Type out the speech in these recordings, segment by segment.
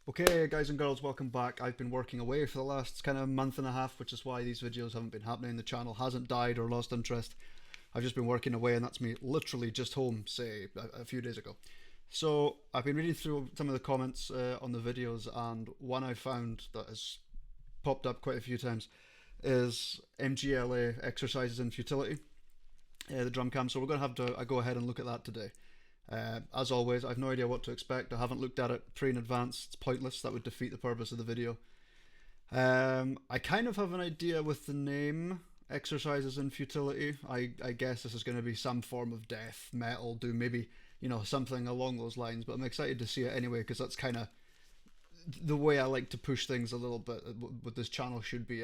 Okay, guys and girls, welcome back. I've been working away for the last kind of month and a half, which is why these videos haven't been happening. The channel hasn't died or lost interest. I've just been working away, and that's me literally just home, say, a few days ago. So I've been reading through some of the comments on the videos, and one I found that has popped up quite a few times is MGLA exercises in futility, the drum cam. So we're going to have to go ahead and look at that today. As always, I've no idea what to expect. I haven't looked at it pre in advance. It's pointless. That would defeat the purpose of the video. I kind of have an idea with the name exercises in futility. I guess this is going to be some form of death metal, doom, maybe, you know, something along those lines. But I'm excited to see it anyway, because that's kind of the way I like to push things a little bit with this channel should be.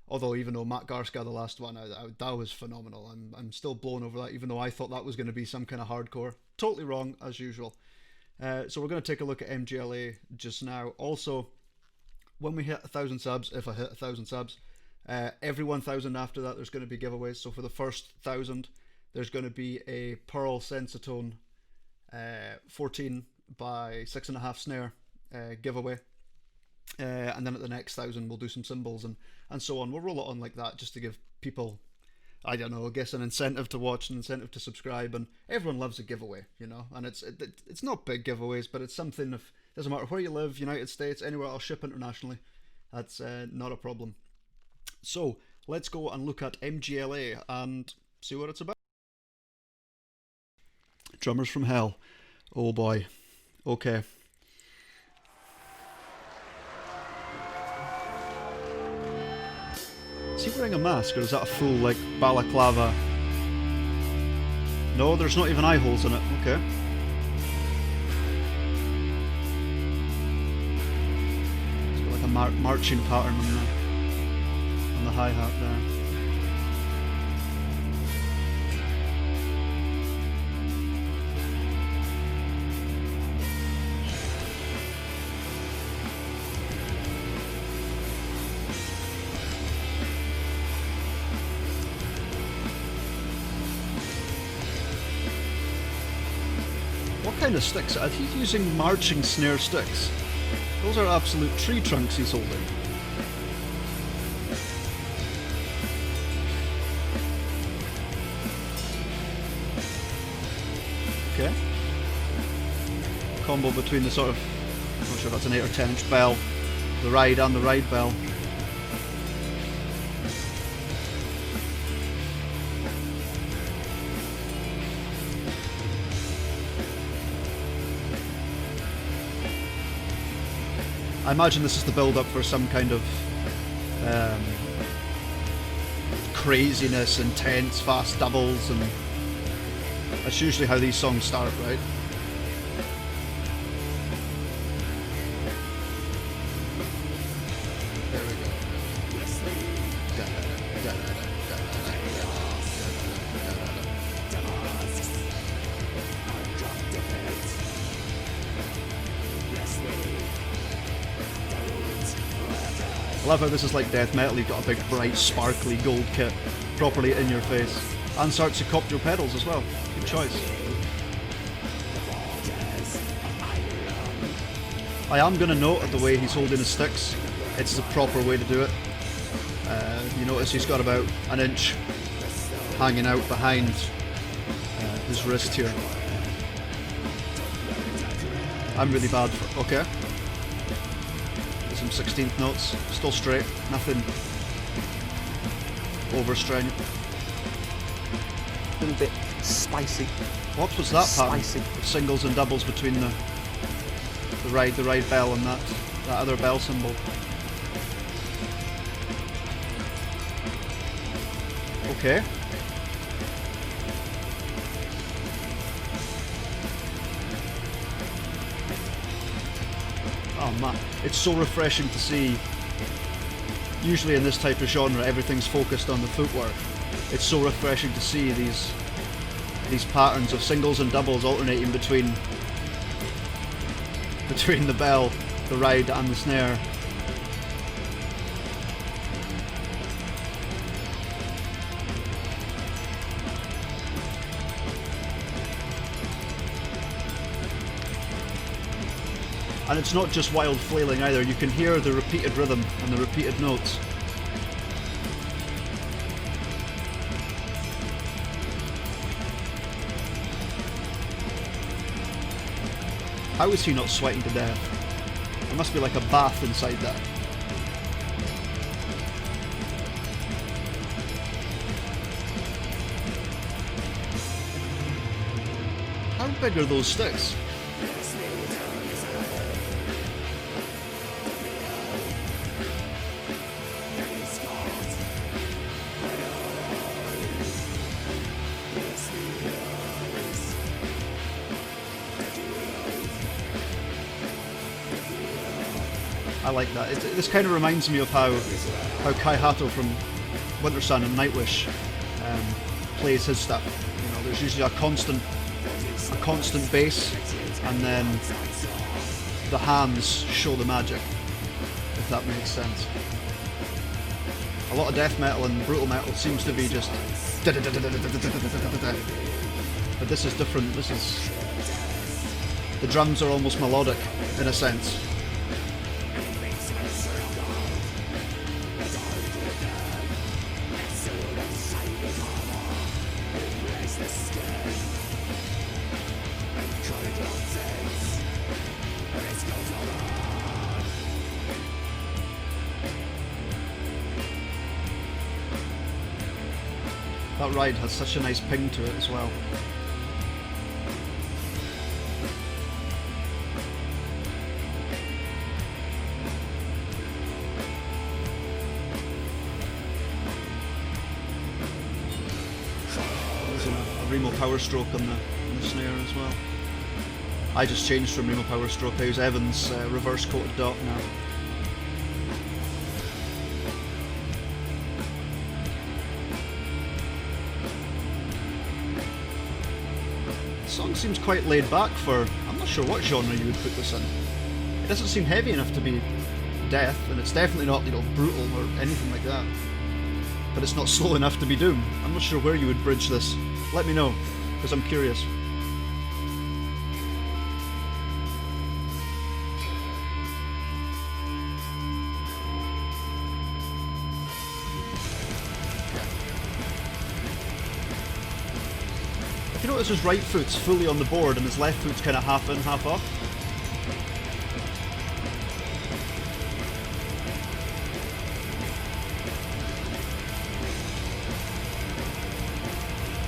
Although even though Matt Garska, the last one, that was phenomenal. I'm still blown over that, even though I thought that was going to be some kind of hardcore. Totally wrong, as usual. So we're going to take a look at MGLA just now. Also, when we hit 1,000 subs, if I hit 1,000 subs, every 1,000 after that, there's going to be giveaways. So for the first 1,000, there's going to be a Pearl Sensitone 14 by 6.5 snare giveaway. And then at the next 1,000 we'll do some cymbals and so on. We'll roll it on like that just to give people, I don't know, I guess an incentive to watch, an incentive to subscribe, and everyone loves a giveaway, you know. And it's not big giveaways, but it's something. If doesn't matter where you live, United States, anywhere, I'll ship internationally. That's not a problem. So let's go and look at MGLA and see what it's about. Drummers from Hell. Oh boy. Okay. Is he wearing a mask, or is that a full, like, balaclava? No, there's not even eye holes in it. Okay. It's got like a marching pattern on the hi-hat there. What kind of sticks? Are he using marching snare sticks? Those are absolute tree trunks he's holding. Okay. Combo between the sort of, I'm not sure if that's an 8 or 10 inch bell, the ride and the ride bell. I imagine this is the build-up for some kind of craziness, intense, fast doubles, and that's usually how these songs start, right? There we go. I love how this is like death metal. You've got a big, bright, sparkly gold kit properly in your face, and starts to cop your pedals as well. Good choice. I am going to note at the way he's holding his sticks, it's the proper way to do it. You notice he's got about an inch hanging out behind his wrist here. I'm really bad for... Okay. Some 16th notes, still straight, nothing over strenuous. A little bit spicy. What was that pattern? Spicy. Singles and doubles between the ride bell and that other bell symbol. Okay. Oh man, it's so refreshing to see. Usually in this type of genre, everything's focused on the footwork. It's so refreshing to see these patterns of singles and doubles alternating between the bell, the ride, and the snare. And it's not just wild flailing either, you can hear the repeated rhythm and the repeated notes. How is he not sweating to death? There must be like a bath inside that. How big are those sticks? I like that. This kind of reminds me of how Kai Hato from Winter Sun and Nightwish plays his stuff. You know, there's usually a constant bass, and then the hands show the magic, if that makes sense. A lot of death metal and brutal metal seems to be just, but this is different. The drums are almost melodic in a sense. That ride has such a nice ping to it as well. There's a Remo power stroke on the snare as well. I just changed from Remo power stroke. I use Evans reverse coated dot now. The song seems quite laid back for, I'm not sure what genre you would put this in. It doesn't seem heavy enough to be death, and it's definitely not, you know, brutal or anything like that. But it's not slow enough to be doom. I'm not sure where you would bridge this. Let me know, because I'm curious. If you notice his right foot's fully on the board and his left foot's kind of half in, half off.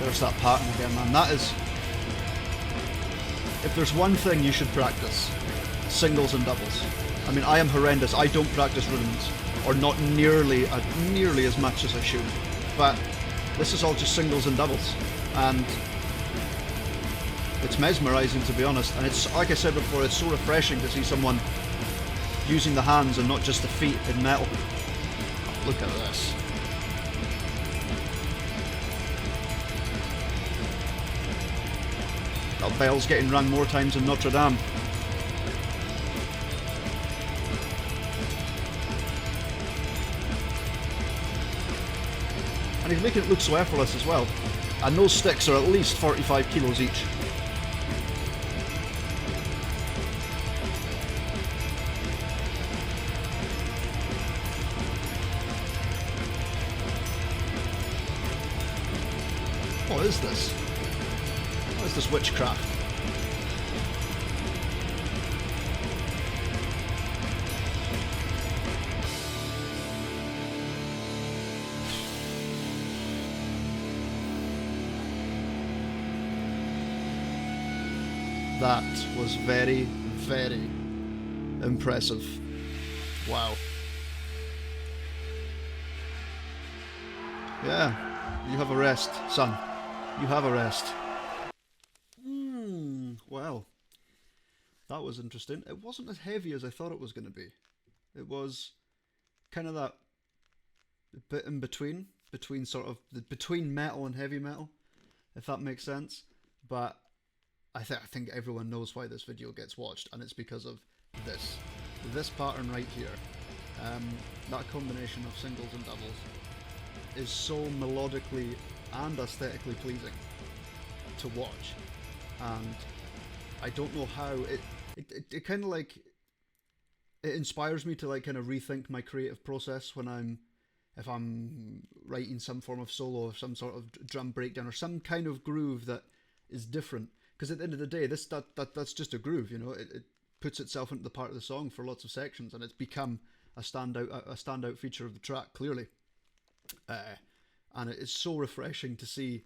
There's that pattern again, man. That is... If there's one thing you should practice, singles and doubles. I mean, I am horrendous. I don't practice rhythms, or not nearly as much as I should. But this is all just singles and doubles. And it's mesmerizing, to be honest, and it's, like I said before, it's so refreshing to see someone using the hands and not just the feet in metal. Look at this. That bell's getting rung more times than Notre Dame. And he's making it look so effortless as well. And those sticks are at least 45 kilos each. What is this? What is this witchcraft? That was very, very impressive. Wow. Yeah, you have a rest, son. You have a rest. Well, that was interesting. It wasn't as heavy as I thought it was going to be. It was kind of that bit in between sort of between metal and heavy metal, if that makes sense. But I think everyone knows why this video gets watched, and it's because of this pattern right here. That combination of singles and doubles is so melodically and aesthetically pleasing to watch, and I don't know how it kind of like it inspires me to like kind of rethink my creative process when if I'm writing some form of solo or some sort of drum breakdown or some kind of groove that is different. Because at the end of the day, that's just a groove, you know. It puts itself into the part of the song for lots of sections, and it's become a standout feature of the track, clearly. And it is so refreshing to see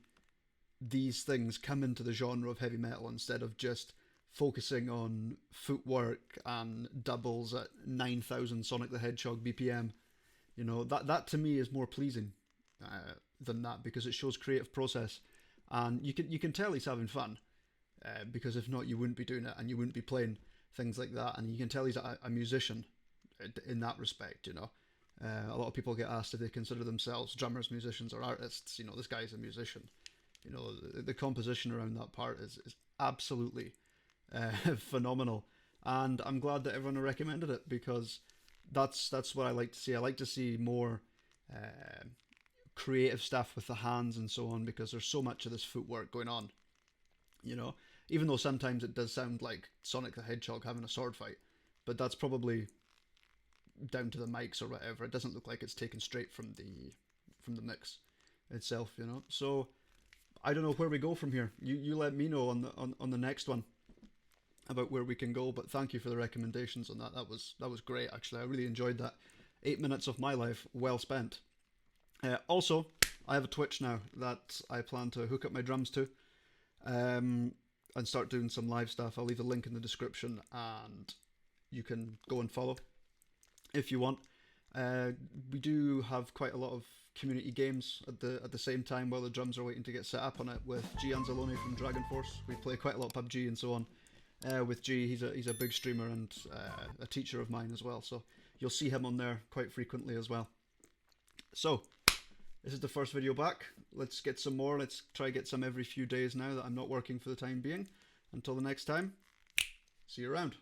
these things come into the genre of heavy metal instead of just focusing on footwork and doubles at 9,000 Sonic the Hedgehog BPM. You know, that to me is more pleasing than that, because it shows creative process, and you can tell he's having fun, because if not, you wouldn't be doing it and you wouldn't be playing things like that. And you can tell he's a musician in that respect. You know, a lot of people get asked if they consider themselves drummers, musicians, or artists. You know, this guy's a musician. You know, the composition around that part is absolutely phenomenal, and I'm glad that everyone recommended it, because that's what I like to see. I like to see more creative stuff with the hands and so on, because there's so much of this footwork going on. You know, even though sometimes it does sound like Sonic the Hedgehog having a sword fight, but that's probably down to the mics or whatever. It doesn't look like it's taken straight from the mix itself, you know. So I don't know where we go from here. You let me know on the next one about where we can go. But thank you for the recommendations on that. That was great, actually. I really enjoyed that. 8 minutes of my life well spent. Also, I have a Twitch now that I plan to hook up my drums to, and start doing some live stuff. I'll leave a link in the description, and you can go and follow if you want. We do have quite a lot of community games at the same time while the drums are waiting to get set up on it, with G Anzalone from Dragon Force. We play quite a lot of PUBG and so on. With G, he's a big streamer and a teacher of mine as well, so you'll see him on there quite frequently as well. So this is the first video back. Let's get some more. Let's try get some every few days now that I'm not working for the time being. Until the next time, see you around.